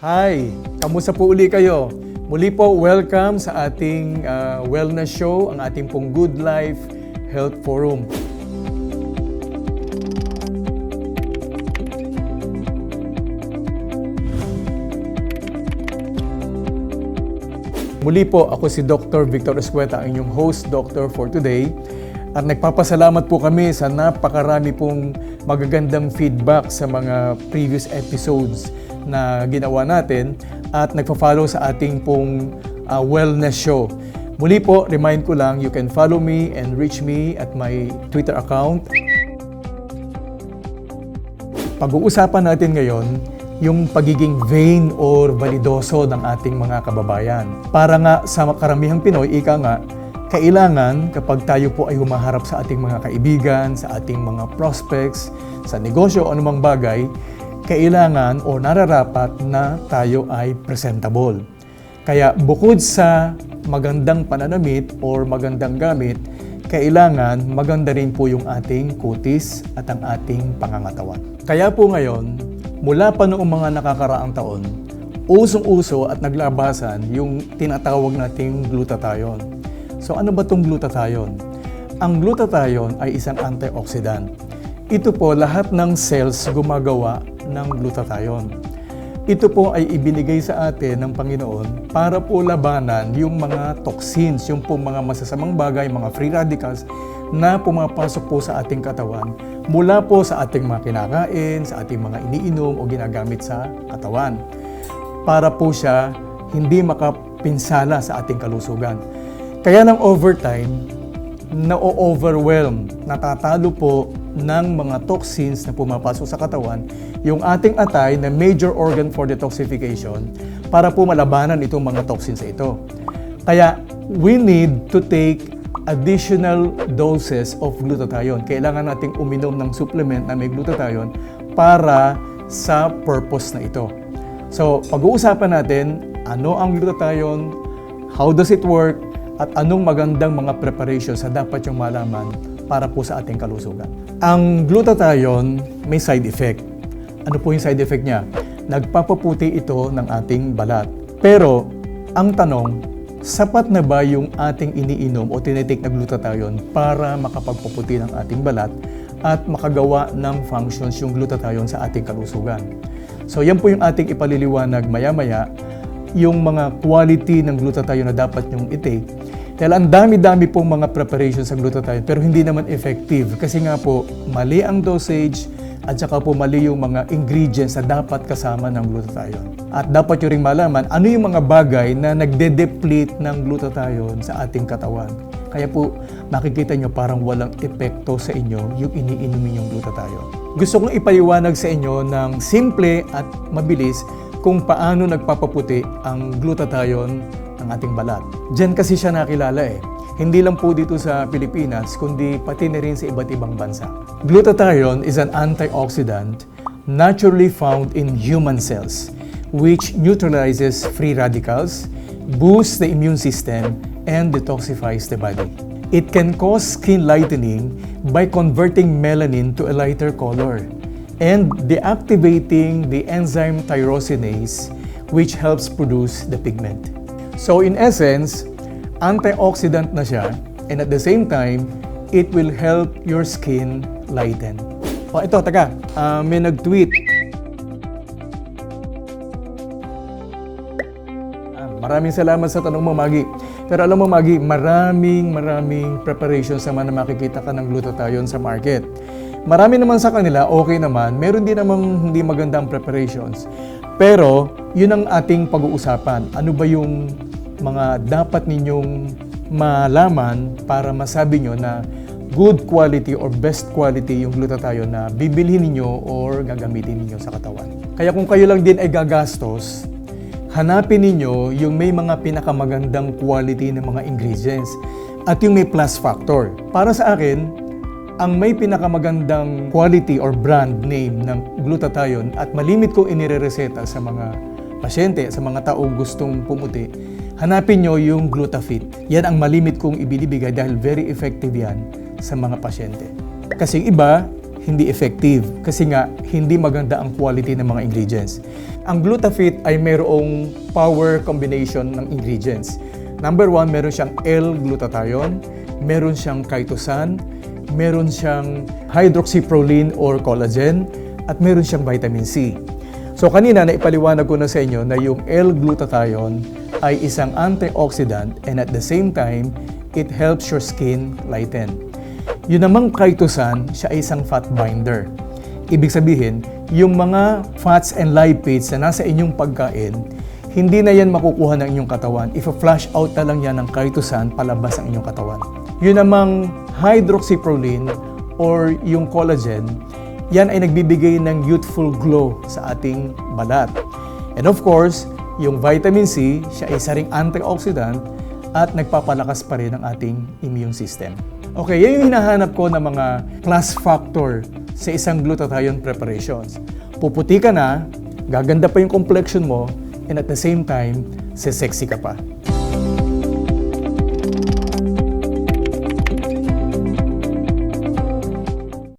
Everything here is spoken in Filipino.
Hi! Kamusta po uli kayo? Muli po, welcome sa ating wellness show, ang ating pong Good Life Health Forum. Muli po, ako si Dr. Victor Escueta, ang inyong host, Doctor, for today. At nagpapasalamat po kami sa napakarami pong magagandang feedback sa mga previous episodes na ginawa natin at nagpa-follow sa ating pong wellness show. Muli po, remind ko lang, you can follow me and reach me at my Twitter account. Pag-uusapan natin ngayon yung pagiging vain or validoso ng ating mga kababayan. Para nga sa karamihang Pinoy, ika nga, kailangan kapag tayo po ay humaharap sa ating mga kaibigan, sa ating mga prospects, sa negosyo o anumang bagay, kailangan o nararapat na tayo ay presentable. Kaya bukod sa magandang pananamit or magandang gamit, kailangan maganda rin po yung ating kutis at ang ating pangangatawan. Kaya po ngayon, mula pa noong mga nakakaraang taon, usong-uso at naglabasan yung tinatawag nating glutathione. So ano ba itong glutathione? Ang glutathione ay isang antioxidant. Ito po lahat ng cells gumagawa ng glutathione. Ito po ay ibinigay sa atin ng Panginoon para po labanan yung mga toxins, yung po mga masasamang bagay, mga free radicals na pumapasok po sa ating katawan mula po sa ating mga kinakain, sa ating mga iniinom o ginagamit sa katawan. Para po siya hindi makapinsala sa ating kalusugan. Kaya ng overtime, na-overwhelm, natatalo po ng mga toxins na pumapasok sa katawan, yung ating atay na major organ for detoxification para po malabanan itong mga toxins na ito. Kaya we need to take additional doses of glutathione. Kailangan nating uminom ng supplement na may glutathione para sa purpose na ito. So, pag-uusapan natin ano ang glutathione, how does it work, at anong magandang mga preparations na dapat yung malaman para po sa ating kalusugan. Ang glutathione may side effect. Ano po yung side effect niya? Nagpapaputi ito ng ating balat. Pero, ang tanong, sapat na ba yung ating iniinom o tinitake na glutathione para makapagpaputi ng ating balat at makagawa ng functions yung glutathione sa ating kalusugan? So, yan po yung ating ipaliliwanag maya-maya, yung mga quality ng glutathione na dapat nyong i-take. Dahil ang dami-dami pong mga preparations sa glutathione pero hindi naman effective kasi nga po mali ang dosage at saka po mali yung mga ingredients na dapat kasama ng glutathione. At dapat nyo ring malaman ano yung mga bagay na nagde-deplete ng glutathione sa ating katawan. Kaya po makikita nyo parang walang epekto sa inyo yung iniinumin yung glutathione. Gusto kong ipaliwanag sa inyo ng simple at mabilis kung paano nagpapaputi ang glutathione ng ating balat. Diyan kasi siya nakilala Hindi lang po dito sa Pilipinas, kundi pati na rin sa iba't ibang bansa. Glutathione is an antioxidant naturally found in human cells, which neutralizes free radicals, boosts the immune system, and detoxifies the body. It can cause skin lightening by converting melanin to a lighter color and deactivating the enzyme tyrosinase, which helps produce the pigment. So in essence, antioxidant na siya, and at the same time, it will help your skin lighten. O ito, may nag-tweet. Maraming salamat sa tanong mo, Maggie. Pero alam mo, Maggie, maraming preparations naman na makikita ka ng glutathione sa market. Marami naman sa kanila, okay naman. Meron din namang hindi magandang preparations. Pero, yun ang ating pag-uusapan. Ano ba yung mga dapat ninyong malaman para masabi nyo na good quality or best quality yung glutathione na bibilhin ninyo or gagamitin ninyo sa katawan. Kaya kung kayo lang din ay gagastos, hanapin ninyo yung may mga pinakamagandang quality ng mga ingredients at yung may plus factor. Para sa akin, ang may pinakamagandang quality or brand name ng glutathione at malimit kong inirereseta sa mga pasyente, sa mga taong gustong pumuti, hanapin nyo yung Glutafit. Yan ang malimit kong ibinibigay dahil very effective yan sa mga pasyente. Kasi iba, hindi effective kasi nga hindi maganda ang quality ng mga ingredients. Ang Glutafit ay mayroong power combination ng ingredients. Number 1, meron siyang L-glutathione, meron siyang chitosan, meron siyang hydroxyproline or collagen, at meron siyang vitamin C. So kanina naipaliwanag ko na sa inyo na yung L-glutathione ay isang antioxidant and at the same time, it helps your skin lighten. Yun namang chitosan, siya ay isang fat binder. Ibig sabihin, yung mga fats and lipids na nasa inyong pagkain, hindi na yan makukuha ng inyong katawan. If-flush out na lang yan ng chitosan palabas ang inyong katawan. Yun namang hydroxyproline or yung collagen, yan ay nagbibigay ng youthful glow sa ating balat. And of course, yung vitamin C, siya ay isa ring antioxidant at nagpapalakas pa rin ang ating immune system. Okay, yan yung hinahanap ko ng mga class factor sa isang glutathione preparations. Puputi ka na, gaganda pa yung complexion mo, and at the same time, sexy ka pa.